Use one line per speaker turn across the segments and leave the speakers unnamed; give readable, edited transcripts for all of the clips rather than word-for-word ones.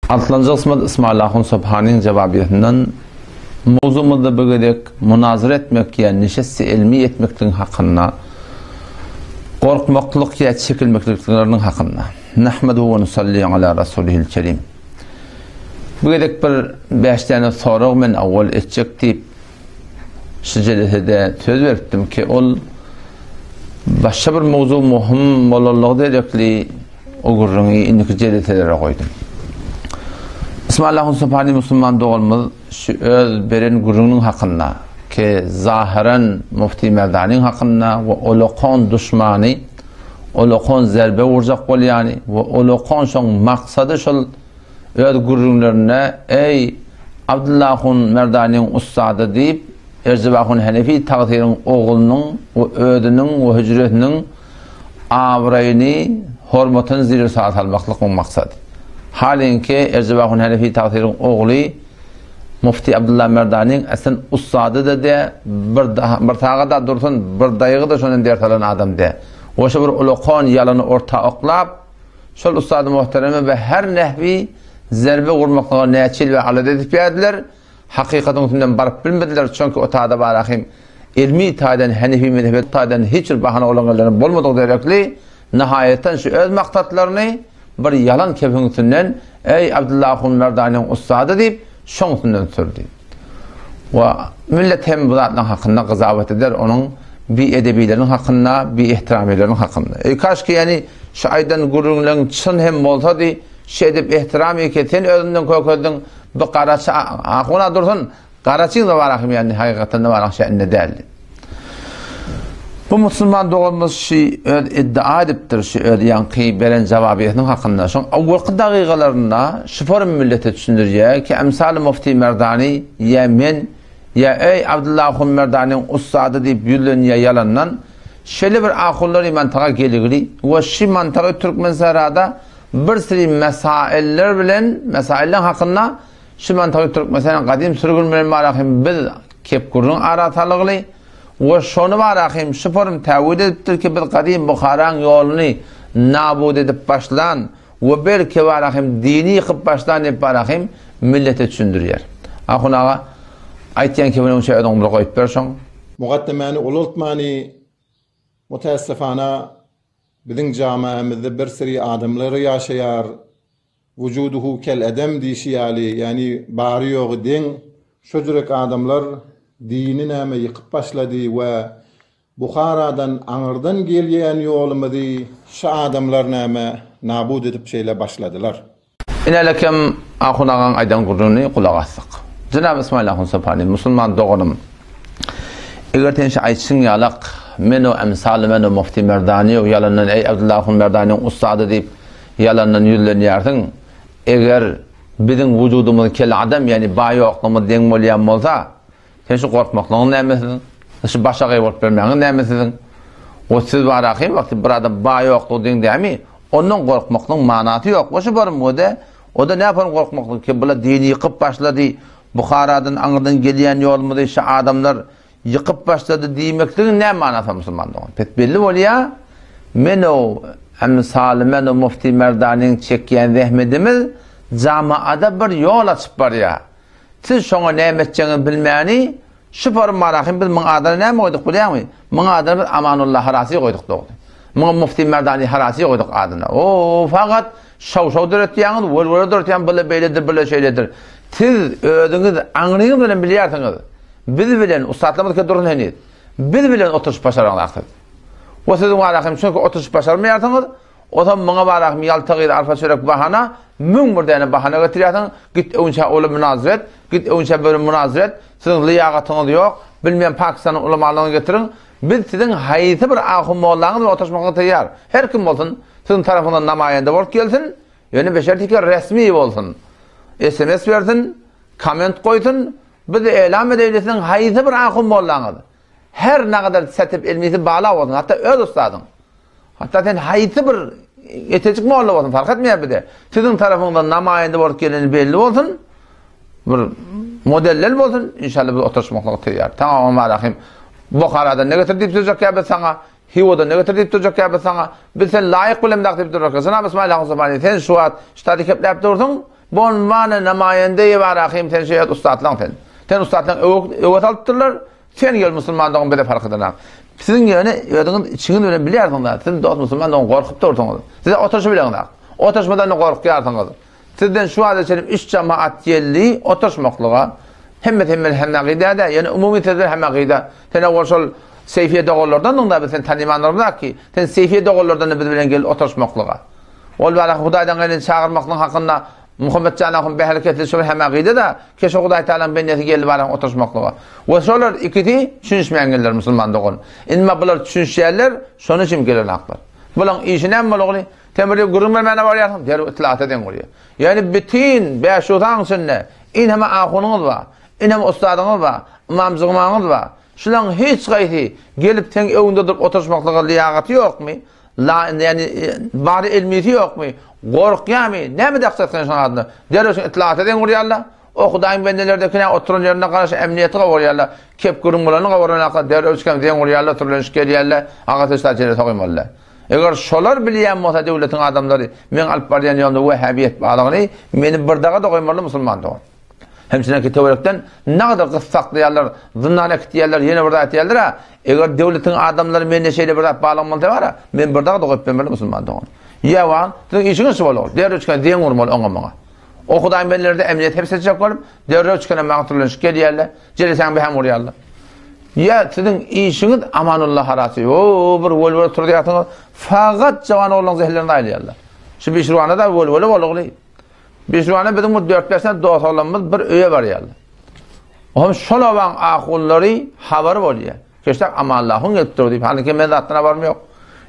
Altıncı kısmı İsmailahun Subhani'nin cevabiyetinden mevzumuzda bögedek münazır etmek ya neşesi ilmi etmektin hakkında korkmaklılık ya çekilmekliklerinin hakkında nahmedu ve nusalli ala rasulihil kerim bögedek bir 5 tane soru men avval etcek deyip şicelete söz verdim ki ol başka bir mevzu muhim olallığı dedekli o gurrunu indiki celetelere koydum. İsmailahun Subhani Müslüman doğulmaz şu öz beren gurunun hakkında ki zahiren Mufti Merdani'nin hakkında ve olokon düşmanı olokon zerbe vuracak ol yani ve olokon şun maksadı şol öz gurunlarına ey Abdullahun Merdani'nin ustadı deyip Erzibahun Hanefi tağdirin oğlunun ve ödünün ve hücretinin avrayını hormatın zirü saat almaklık maksadı. Halinki Erzibahun Hanefi tağdirin oğlu Mufti Abdullah Merdani'nin aslında ustadı da de bir tağı da dursun bir dayığı da şunun dertalan adam de. O şu bir ulukon yalanı orta oklap şol ustadı muhteremi ve her nehvi zerbe vurmaklığa neçil ve alad edip yediler. Hakikaten üstünden barıp bilmediler çünkü o tağda barahim ilmi tağdan Hanefi medhebet tağdan hiçbir bahane olanlarının bulmadığı direkli nihayetten şu öz maktatlarını bir yalan kefininden ey Abdullahun Merdani'nin ustadı deyip şonsundan sürdü. Ve millet hem bu zatın hakkında kızavet eder onun bir edebilerin hakkında bir ihtiramilerin hakkında. Kaç ki yani şaydan gururların çın hem olsa di şey edip ihtirami ki sen özünden koykodun bir karaçı aklına dursun karaçın da var yani hakikaten de var şeyinde değildi. Bu Müslüman doğumuz şey iddia ediptir şey yankı beren cevabiyetinin hakkında. Son avvalki dakikalarında şiforun millete düşündürüyor ki emsal Mufti Merdani ya men ya ey Abdullahun Merdani'nin ustadı deyip yüllün ya yalandan şöyle bir akılları mantığa geligri ve şu mantığı Türkmensarada bir sürü mesailler bilen mesailler hakkında şu mantığı Türkmensaran kadim sürgün bilen marahim biz kepkurun aratalıglı ve şunu varahim şiforum tevhid ediptir ki bir kadim Bukharan yolunu nabud edip başlan ve belki varahim dini yıkıp başlan edip varahim millete düşündürüyor. Akun ağa aytiyen ki bunun şeyden umru koyup versin.
Muqaddemani ulultmani muteessifana bizim camiamizde bir sürü adamları yaşayar vücuduhu kel edem dişiyali yani bari yok din şucuruk adamlar dini näme yıkıp başladı ve Bukhara'dan Anır'dan gelen yolumuzu şu adamlar näme nabud edip şeyle başladılar.
İnelekem ahunağın aydan gurrunu kulak asık. Cenab-ı İsmailahun Subhani Müslüman doğunum. Eğer tenşi ayçın yalak menu emsal menu Mufti Merdani yalanın ey Abdullahun Merdani'nin ustadı deyip yalanın yüzlerini yardın. Eğer bizim vücudumuz kel adam yani bayi oklumuz den molyan olsa tenşi korkmaklığın neymesin? Şu başa kaybolt vermeyin neymesin? O siz var akıyım vakti bir adam bayi oklu den değil mi? Onun korkmaklığın manatı yok. O şu barım o da ne yaparım korkmaklığın ki böyle dini yıkıp başladı. Bukhara'dan Anır'dan gelen yolumuzu şu adamlar yıkıp başladı demekliğin ne manası Müslümanlığı? Pek belli oluyor. Menu emsal menu Mufti Merdani'nin çekyen zahmetimiz camiada bir yol açıp var ya. Siz şuna ne etmeyeceğini bilmeyeni şu form marahim biz bunun adını ne mi koyduk biliyor musun? Bunun adını biz Amanullah Harasi koyduk doğru. Bunun Mufti Merdani Harasi koyduk adına. Fakat şov dörtüyanız, vur dörtüyan böyle beyledir, böyle şeyledir. Siz ödünüz, anlayın bilen biliyorsunuz. Biz bilen, ustadlarımız ki durun henüz. Biz bilen oturuş başaranlaktır. O sizin varahim çünkü oturuş başarmayarsınız. O zaman bana varahim yaltağıyla arfa sürek bahana, mün burada bahana getiriyorsunuz. Git önce oğlu münazir et, git önce böyle münazir et. Sizin liyakatınız yok. Bilmeyen Pakistan'ın ulamalığını getirin. Biz sizin hayıtı bir ahım oğullarınız ve oturuşmakla teyar. Her kim olsun, sizin tarafından namayende olup gelsin. Yani beşerti ki resmi olsun. SMS versin, comment koysun. Biz elam edevlisinin hayıtı bir ahım oğullarınız. Her ne kadar setip ilmisi bağlı olsun. Hatta öz ustadın. Hatta sen hayıtı bir yetecik mi olsun fark etmiyor bir de. Sizin tarafından namayende olup geleni belli olsun. Bir modeller olsun. İnşallah bir oturuşmakla teyar. Tamam marahim. Bukhara'dan ne getirdik duracak ya sana. Hivo'dan ne getirdik duracak ya sana. Biz sen layık bilemdak deyip duracak. Cenab-ı İsmailahun Subhani sen şu an ştadik hep dursun. Bon bana namayendeyi var ahim ten şeyat ustadlan ten. Ten ustadlan övet alttırlar. Sen gel musulmandığın bir de fark eden. Sizin yani ödünün içini öyle biliyorsun da. Siz dost musulmandığın korkup durduğunuz. Size oturuşu biliyorsun da. Oturuşmadan da korkuyorsunuz. Sizden şu anda senin iş cemaat yerliği oturuşmaklığa. Hemmet hemmaqide de yani umumi tezir hemmaqide. Sen oğul Seyfiye doğullardan da sen tanımanlar ki. Sen Seyfiye doğullardan biz bilen gel oturuşmaklığa. Ol bana Hudaydan gelin çağırmaklığın hakkında Muhammed Canah'ın bir hareketli şöyle hemmaqide de keşke Huday Teala'nın benneti geldi bana oturuşmaklığa. Ve şolar ikisi düşünüşmeyenler musulmandığın. İnma bular düşünüşerler şunu için gelir haklar. Bulan işin en malığını temeli gurun vermene var ya der itilat eden oluyor. Yani bütün beşutan sünne in hem ahunuz var. In hem ustadınız var. İmam zıgmanınız var. Şulan hiç gayti gelip ten evinde durup oturuşmaklığa liyaqati yok mu? Yani bari ilmiyeti yok mu? Korkuyor mu? Ne mi daksatken şuna adına? Dersin itilat eden oluyor Allah. O Hudayın bendelerdekine oturun yerine karşı emniyeti kavuruyor Allah. Kep gurun bulanı kavuruyor Allah. Dersin den oluyor Allah. Turlan şikeliyor Allah. Ağatışlar cennete koyayım Allah. Eğer şolar bileyen olsa devletin adamları men alıp baryan yolunda Vehhabiyet bağlığını meni birdağa da koymalı musulman da. Hemsine ki teorekten ne kadar kıssaklayanlar, zınnane kitiyerler, yeni birdağa etiyerler ha. Eğer devletin adamları men neşeyle birdağa bağlanmalı da var ha. Men birdağa da koyup vermeli musulman da. Ya var, sizin işiniz şu olur. Devre çıkan diyen vurmalı ona bana. O Hudayın benlerde emniyet hep seçecek olup, devre çıkan mağturlarını şikayellerle, celesen bir hem uğrayarlar. Ya sizin işiniz amanullah harası. O bir vol oturuyatınız. Fakat cavan oğlan zehirlerini aylayarlar. Şu Bişruan'a da vol oğlu. Bişruan'a bizim bu 4-5 tane dost oğlanımız bir öye var yarlar. O şol olan ahulları haber oluyor. Keştak amallahın getiriyor deyip. Hani ki mezattına var mı yok.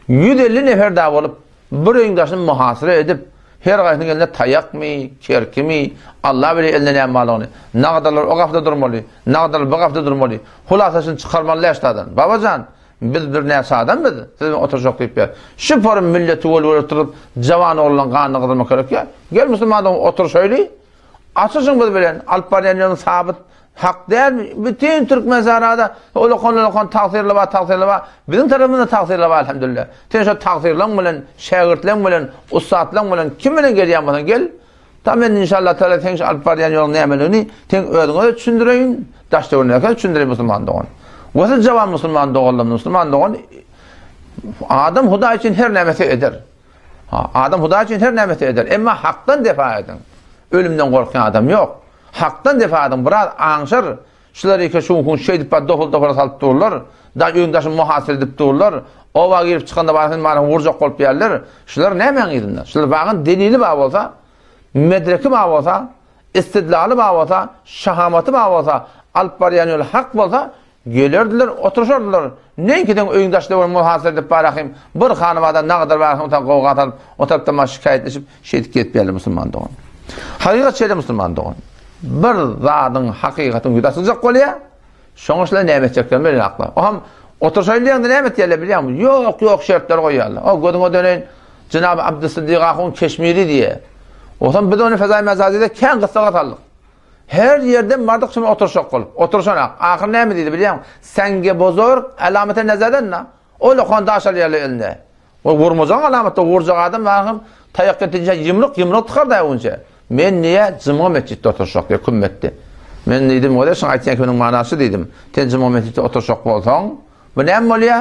150 nefer daha olup bir öğündaşını muhasire edip her gaysının eline tayak mı, kerki mi, Allah bile eline ne malını. Ne kadarlar o kafada durmalı, ne kadarlar bu kafada durmalı. Hulasasını çıkarmalı yaştadan. Babacan, biz bir neyse adam mıydı? Sizin oturacak deyip ya. Şu forun milleti oturup cavan oğlan kanını kırmak gerek ya. Gel Müslüman'dan otur şöyle. Açırsın bunu bilen. Alpariyan'ın sabit. Hak değil mi? Bütün Türk mezarada olakon taksirli var. Bizim tarafımızda taksirli var elhamdülillah. Sen şu taksirlen bilen, şagirtlen bilen, ustadlen bilen, kim bilen gel gel. Tamam inşallah Teala sen şu Alpariyan yolun nemelini sen ödüğünü düşündüreyim. Daş devrine düşündüreyim Müslüman doğun. Vasıl cavan Müslüman doğun. Adam Huda için her nemeti eder. Adam Huda için her nemeti eder. Ama haktan defa edin. Ölümden korkan adam yok. Haktan defa edin. Biraz anşır. Şuları iki şu şey edip doful salıp dururlar. Da öğündaşın muhasir edip dururlar. Ova girip çıkanda bakın bana vuracak olup yerler. Şular ne hemen gidinler? Şular bakın delili bağ olsa, medreki bağ olsa, istidlalı bağ olsa, şahamatı bağ olsa, Alpariyan yolu hak olsa, gelirdiler, oturuşurdular. Ne ki öğündaşları muhasir edip bakayım. Bir hanımada ne kadar bakayım, o tarafta şikayetleşip şehit etmeyelim Müslüman doğun. Hakikat şeyde Müslüman doğun. Bir zadın hakikatin güdasılacak oluyor. Sonuçta nimet çektiğini bilin akla. O ham oturuşaylayan da nimet yerle biliyor musun? Yok şartlar koyuyorlar. O gözüne dönen Cenab-ı Abdüssiddik Akun Keşmiri diye. O zaman bir de onu Fezai Mezazide ken kısa katalım. Her yerden vardık şimdi oturuşak olup. Oturuşanak. Ahir ne mi dedi biliyor musun? Senge bozor alamete nezeden ne? O lokanda aşağı yerle eline. O vurmacağın alamette vuracak adam bakım tayak getince yımrık tıkar da önce. Men niye cıma mescitte oturuşak diye kümmetti. Men dedim o da sana aytiyen kimin manası dedim. Ten cıma mescitte oturuşak olsan. Bu ne mi oluyor?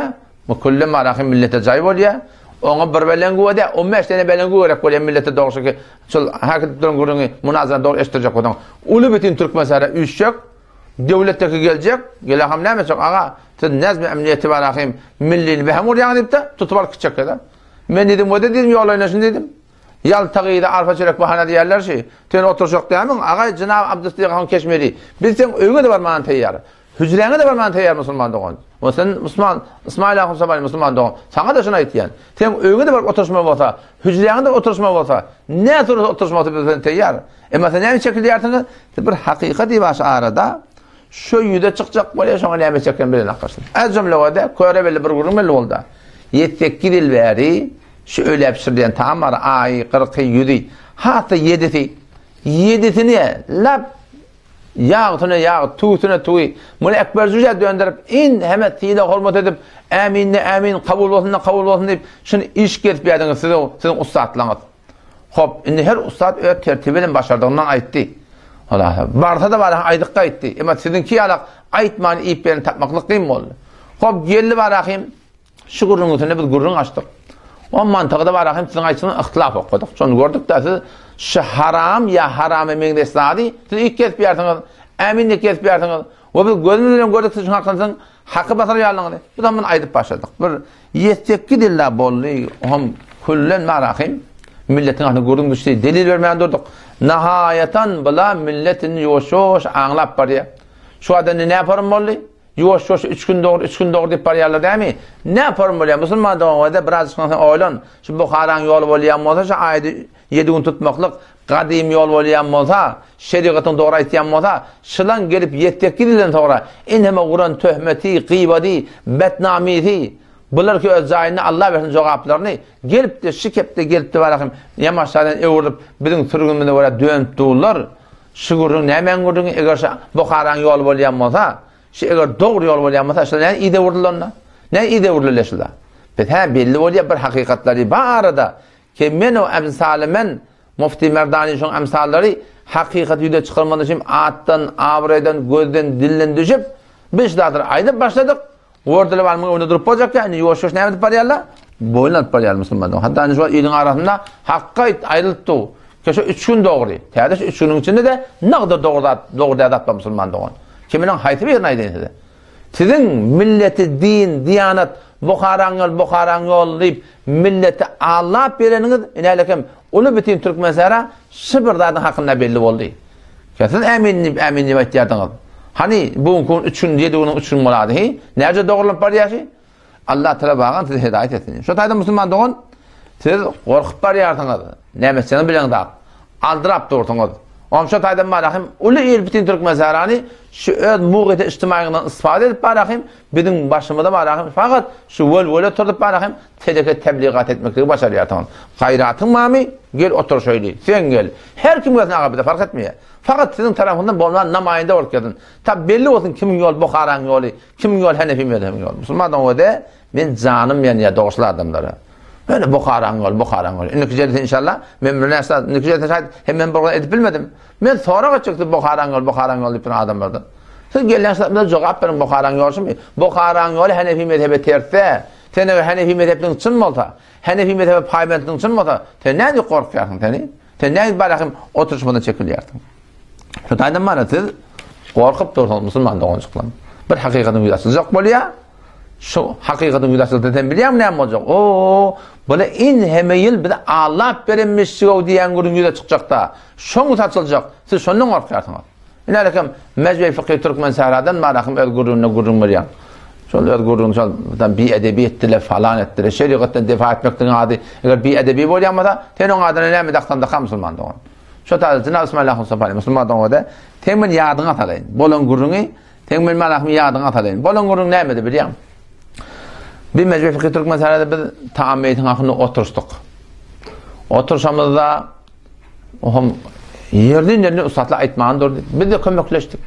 Bu kulli marahim millete cayb oluyor. Ona bir belengu da 15 tane belengu gerek oluyor millete doğrusu ki. Şol hakikaten gurunu münazara doğru eştirecek olan. Ulu bütün Türk mesela üşecek. Devletteki gelecek. Gelaham ne mesela ağa. Siz nezmi emniyeti var ahim. Millini behem oraya gidip de tutup küçük kadar. Men dedim o da dedim yol oynasın dedim. Yaltağıyla arpa çörek bahane diyerler şey. Sen oturacak değil mi? Ağa Cenab-ı Abdüssiddik Akun Keşmiri. Biz sen öğüne de var bana teyyar. Hücrene de var bana teyyar Müslüman doğun. O sen Müslüman, İsmail Akun Sabali Müslüman doğun. Sana da şuna itiyen. Sen öğüne de var oturuşma olsa, hücrene de oturuşma olsa, ne tür oturuşma olsa sen teyyar. Ama sen ne şekilde yartınız? Bir hakikati var arada. Şu yüde çıkacak böyle şuna ne çeken bilen akarsın. Az cümle vade köre belli bir gurum belli oldu. 7 yıl veri şu öyle yapıştırdıyan tamam ay 40 yüdü. Hatta 7'sini lab yağ tuğ. Bunu ekber cüce döndürüp in hemen tiyile hürmet edip amin kabul olsun deyip şunu iş gelip yediniz sizin ustadlığınız. Hop, indi her ustad öz tertibiyle başardığından aytdı. Allah, barsa da var aydıkka aytdı. Ama sizinki alaq aytmani iplerini tapmaklık değil mi oldu? Hop, geldi barakayım, şu gurrun üstüne biz gurrun açtık. O mantığı da barakayım, sizin aytısının ıhtilaf okuduk. Sonra gördük da siz, şu haram ya haram emeğinde isladi, siz ilk kez bir yertiniz, eminlik kez bir yertiniz. O biz gözümüzden gördük sizin hakkınızın, hakkı basar yalınızı. Bu zaman aydıp başladık. Bir yestekki dilla bollu, hem kullen barakayım, milletin ahını gördüğüm düştü, delil vermeyen durduk. Nihayeten bula milletin yoş anlap var ya. Şu adını ne yaparım bollu? Yoş 3 gün doğru deyip barıyarlar değil mi? Ne yaparım bollu? Müslüman doğumda biraz çıkansın oylan. Şu Bukharan yol bolyan olsa, şu ayda 7 gün tutmaklık, kadim yol bolyan olsa, şeriatın doğru aytiyan olsa, şılan gelip yettek gidilen sonra, inheme Kur'an töhmeti, gıybadi, betnamiti, bular ki öz zayini Allah versin cevaplarını gelip de şikep de gelip de barakım yamaçlardan evurdup bizim sürgünmede var dönüp dururlar. Şugurun ne men gurun eğer Bukharan yol bolyan olsa, eğer doğru yol bolyan olsa, şular ne ide vurdular ona? Ne ide vurdular şular? Bete belli oluyor bir hakikatleri var arada ki men o emsalimen Mufti Merdani şun emsalları hakikat yüde çıkarmanın için attan, avraydan, gözden, dilden düşüp biz dadır aydıp başladık. Orada var mı onu durup olacak yani yoş ne yapıp parayla? Boylanıp parayla Müslümanlar. Hatta şu ilin arasında hakka ayrıldı. Keşke 3 gün doğru. Teyze 3 günün içinde de ne kadar doğru adatla Müslümanlar. Kiminin hayatı bir neydi? Sizin milleti din, diyanat, Bukharan yol deyip milleti Allah vereniniz inaylakem onu bütün Türk mesela sıfırdan hakkında belli oldu. Kesin eminli ihtiyardınız. Hani bugün 3 gün 7 günün 3 gün moladı. Nerede doğrulup var ya şey? Allah Teala bağın size hidayet etsin. Şu tayda Müslüman doğun siz korkup var yartınız. Ne meselenin bilen daha. Aldırap doğurtunuz. Şu tayda barakım ulu il bütün Türk mezarani şu öz muğete içtimainden istifade edip barakım bizim başımıza barakım fakat şu vol oturup barakım tebliğat etmekle başarıyartınız. Hayratın mami gel otur şöyle sen gel. Her kim gelsin akabede fark etmiyor. Fakat sizin tarafından bulunan namayinde orkadın. Tabi belli olsun kimin yol Bukharan yolu, kimin yol Hanefi mezhebi yolu. Müslümandan o da ben canım yani ya doğuşlu adamları. Böyle Bukharan yol. Nükücede inşallah ben bir nükücede şahit hemen burada edip bilmedim. Ben sonra çıktı Bukharan yol deyip adamlardan. Siz gelen şahitmede cevap verin Bukharan yol şimdi. Bukharan yolu Hanefi mezhebi terse, sen Hanefi mezhebinin için mi olsa, Hanefi mezhebi paymentinin için mi olsa, sen ne korkuyorsun seni? Sen ne bırakayım oturuşmadan çekiliyorsun? Şu taydan bana siz korkup dursunuz Müslüman doğunçuklarım. Bir hakikatin yüzasılacak boluyor. Şu hakikatin yüzasılacak biliyorum ne olacak? Böyle hem yıl bir de Allah verilmiş diyen gurun yüze çıkacak da. Şunu satılacak. Siz şundan korkuyorsunuz. İnalekem Mecbel Fıkhi Türkmen Sehradan marakım öz gurun var ya. Şöyle öz gurun bir edebi ettiler falan ettiler. Şeriattan defa etmekten adi. Eğer bir edebi bol yanmada tenon adına ne mi daktan Müslüman doğun. Şu tarzına Bismillahirrahmanirrahim subhanahu Müslüman doğuda temin yadına atalayın. Bolon gurunu temin malakmi yadına atalayın. Bolon gurun ne mi biliyorum? Bir Mecbel Fıkhi Türkmen Sehradan bir taammetin hakkında oturuştuk. Oturuşamızda yerden ustadla aytmağın durdu. Biz de kömekleştik.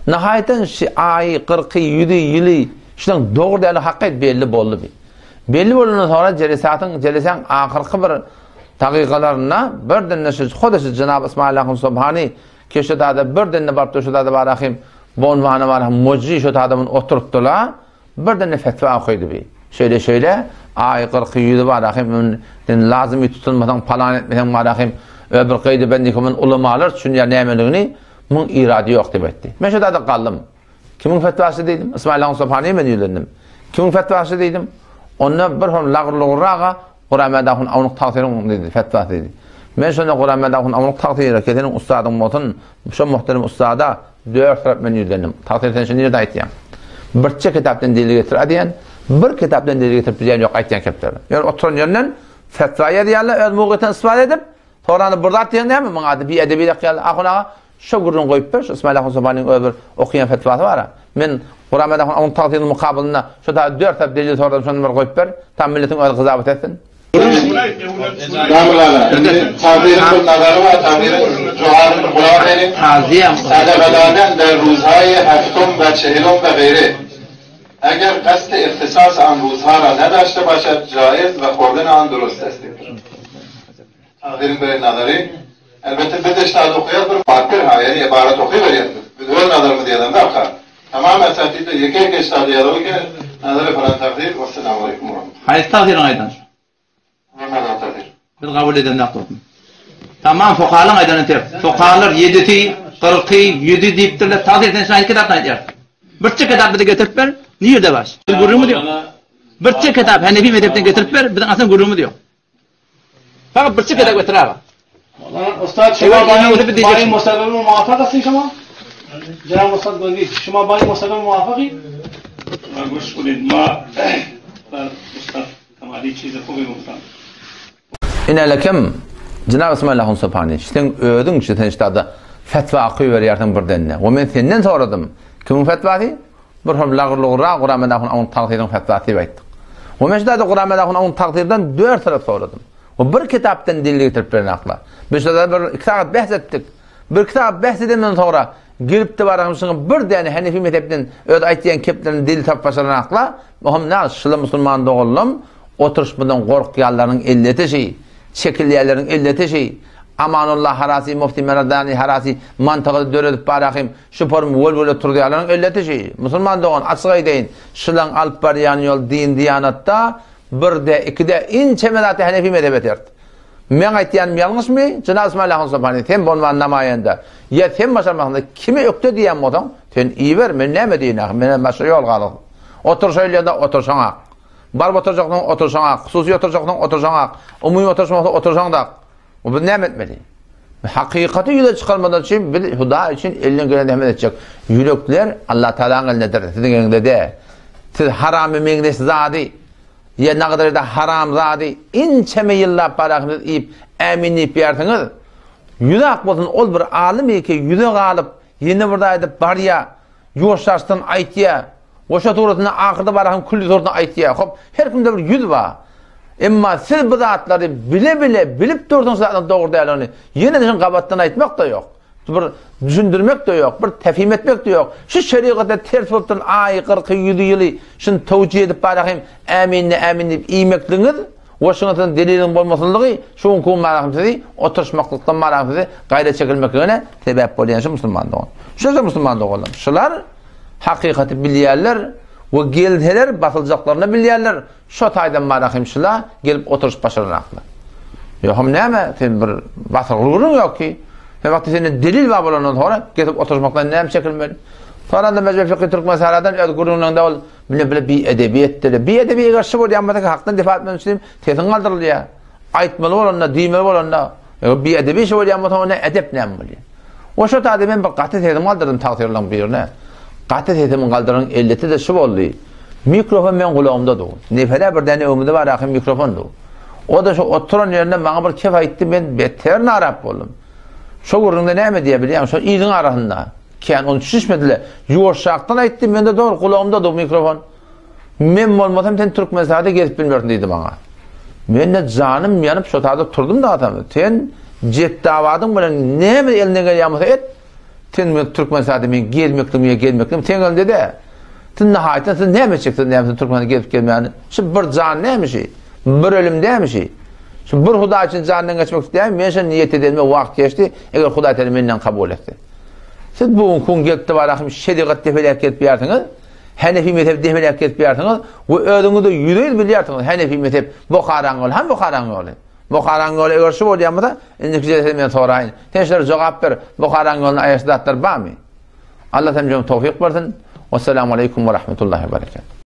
Nihayeten ayı, 40 yılı şundan doğru değerli hakikat belli boldu. Belli bolundan sonra celesan ahırkı bir taqiqalarına bir denne Xudası Cenab-ı İsmail Subhani keşedada bir denne barıp şu da barakım bonvanı var mucri şu adamın oturttular bir denne fetva okuydu bir. Şöyle ay 40 yılı barakım lazım tutulmadan falan etmeden barakım öbür kaydı bendikumun ulamalar çünkü ne emelini mun iradi yok demetti. Ben şu da kaldım. Kimin fetvası dedim? İsmail Subhani'ye ben yürüdüm. Kimin fetvası dedim? Ona bir hon lağırlığa Kur'an'dan avnuk taqsirin dedi, fetva dedi. Men şuna Kur'an'dan avnuk taqsiri ketenin ustadın motun, şu muhterem ustada 4 taraf men yürüdüm. Taqsirten şunu nerede aytıyam? Bir kitaptan delil getir adiyan, bir kitaptan delil getirip diyen yok aytyan kaptar. Yani oturun yerden fetvaya diyorlar, öz muğetten istifade edip, sonra burada aytyan ne mi? Bana bir edebiyle kıyal, ahuna şu gurrun koyup bir, İsmail Subhani'nin öbür okuyan fetvası var. Men Kur'an'dan avnuk taqsirinin mukabilinde şu da 4 taraf delil sonra şunu koyup bir, tam milletin öz gızabet etsin.
Damlalar. Tabirin nazarı ve tabirin cuharını kulağa verin. Talebelerden de ruzhayı haftum ve çehilum ve gayri. Eğer kast-ı ihtisas an ruzhara ne daşte başed caiz ve kordun an durust destektir. Takdirin bir nazarı. Elbette bir de iştahat okuyar bir farklı ha yani ibaret okuyuverir. Bir nazar mı diyelim de akar. Tamamen satıyla yeke iştahat diyaloğu ki nazarı falan takdir. Vesselamu aleyküm ve rahmetullah.
Hayır takdirin aydan.
Nazar takdir.
Bir kabul eden de aktardım. Tamam fukahalar aydan enter. Fukahalar 7'ti, 40'ti, 7 deyiptirler. Takdirden şahit kitaptan eder. Birçe kitap bize getirip ver. Niye de baş? Gurrumu diyor. Birçe kitap Hanefi mezhepten getirip ver. Bizden aslan gurrumu diyor. Fakat birçe kitap getirir abi.
Ustad şuma bayi musabebe muvaffak asın şuma? Cenab-ı Ustad gondi şuma bayi musabebe muvaffaki?
گوش کنید ما بر استاد کمالی چیز خوبی گفتم.
İne lekem Cenab-ı Bismillahirrahmanirrahim Subhane. İşten ödün için işte fetva akıyor veriyorsun bir denne. O men senden soradım. Kimin fetvası? Bir hal lağırlığa Kur'an'dan onun takdirin fetvası bayttık. O mecda da Kur'an'dan onun takdirden 4 taraf soradım. O bir kitaptan dilli getirip veren akla. Biz de bir kitap bahsettik. Bir kitap bahsedenden sonra girip de varmışsın bir tane Hanefi mezhepten öde aytyan keplerin dili tappaşaran akla. Muhim ne? Şılı Müslüman doğullum. Oturuşmadan korkuyanların illeti şey. Çekiliyelerin illeti şey. Amanullah harasi, mufti meradani harasi mantıqı döredip barakım. Şu formu vol oturduyaların illeti şey. Müslüman doğun açığa deyin. Şılan alıp barayan yol din diyanatta bir de iki de inçemelati Hanefi mezhebet ert. Men aytyanım yanlış mı? Cenab-ı Bismillahirrahmanirrahim Subhane. Sen bolman namayende. Ya sen başarmakında kimi öktü diyen modan? Sen iyi ver, men neme deyinak? Men başa yol qalık. Otur söyleyende otursanak. Barb oturacaktan otursanak. Hususi oturacaktan otursanak. Umumi otursamakta otursanak. O bir neme etmeli? Hakikati yüle çıkarmadan için bir huda için eline gören demet edecek. Yürekler Allah Teala'nın elindedir. Sizin elinde de. Siz haram emeğiniz zadi. Ya ne kadar da haram zadi. İnçeme yıllar parakınız iyip eminleyip yersiniz. Yüze akmasın ol bir alim ki yüze kalıp yeni buradaydı bar ya. Yoşlaştın ayt ya. Oşa tuğrasına akırda barakın külli tuğrasına ayt ya. Hop her kimde bir yüz var. Ama siz bu zatları bilip durdunuz zaten doğru değil onu. Yine de kabattan aytmak da yok. Bir düşündürmek de yok. Bir tefhim etmek de yok. Şu şeriatda ters oluptan ay 40 100 yılı şunu tevcih edip barakım eminleyip iymekliğiniz Washington delilin bolmasınlığı şuun kum marakımsızı oturuşmaklıktan marakımsızı gayret çekilmekliğine sebep bolayan şu Müslüman doğun. Şöyle Müslüman doğun. Şular hakikati bilyerler ve geldiler basılacaklarını bilyerler. Şu taydan marakımsızlar gelip oturuş başarıraklı. Yok neyme sen bir basılığın yok ki. Ve vakti senin delil var bulanın sonra gelip oturuşmaktan neyem çekilmeli. Sonra da mecbur fıkhi Türk meselelerden gururundan da bile bir edebiyatları. Bir edebiyat karşı bu yanmadaki haktan defa etmem için tesin kaldırıldı ya. Aytmalı olanla, diymeli olanla. Bir edebi şey yanmadan ona edep ne yapmalı. O şu tadı ben bir katı tesim kaldırdım takdirlen birine. Katı tesimin kaldırın illeti de şu oldu. Mikrofon ben kulağımda doğu. Nefere bir tane umudi var akım mikrofon doğu. O da şu oturan yerine bana bir kef aytti ben beter narap oldum. Şu gururunda ne mi diyebiliyorum? Şu iyiliğin arasında. Ki onu şişmediler. Yoğuşaktan ayttim ben de doğru kulağımda doğu mikrofon. Men olmasam sen Türk meselede gezip bilmiyorsun dedi bana. Ben de canım yanıp şu tarzda oturdum da adamı. Sen jet davadım bana ne mi eline geliyorsa et. Sen Türk meselede men gelmektim. Sen öyle dedi. Sen nihayeten sen ne mi çıktın ne yaptın Türk meselede gezip gelmeyeni. Şu bir can ne mi şey? Bir ölüm ne mi şey? Şu bir Huda için canından geçmek isteyen ben şu niyet edelim vakit geçti. Eğer Huda Teala benden kabul etti. Siz bu kun geldi varakım şeriat defelek etip yersiniz. Hanefi mezhep defelek etip yersiniz. Ve ödünü de yüreği biliyorsunuz. Hanefi mezhep Bukharan ol. Hem Bukharan ol. Bukharan ol eğer şu oluyamı da endişe men sorayın. Teşekkür cevap ver. Bukharan olun ayasdatlar var mı? Allah temcim tevfik versin. Vesselamu aleyküm ve rahmetullahi ve berekatuhu.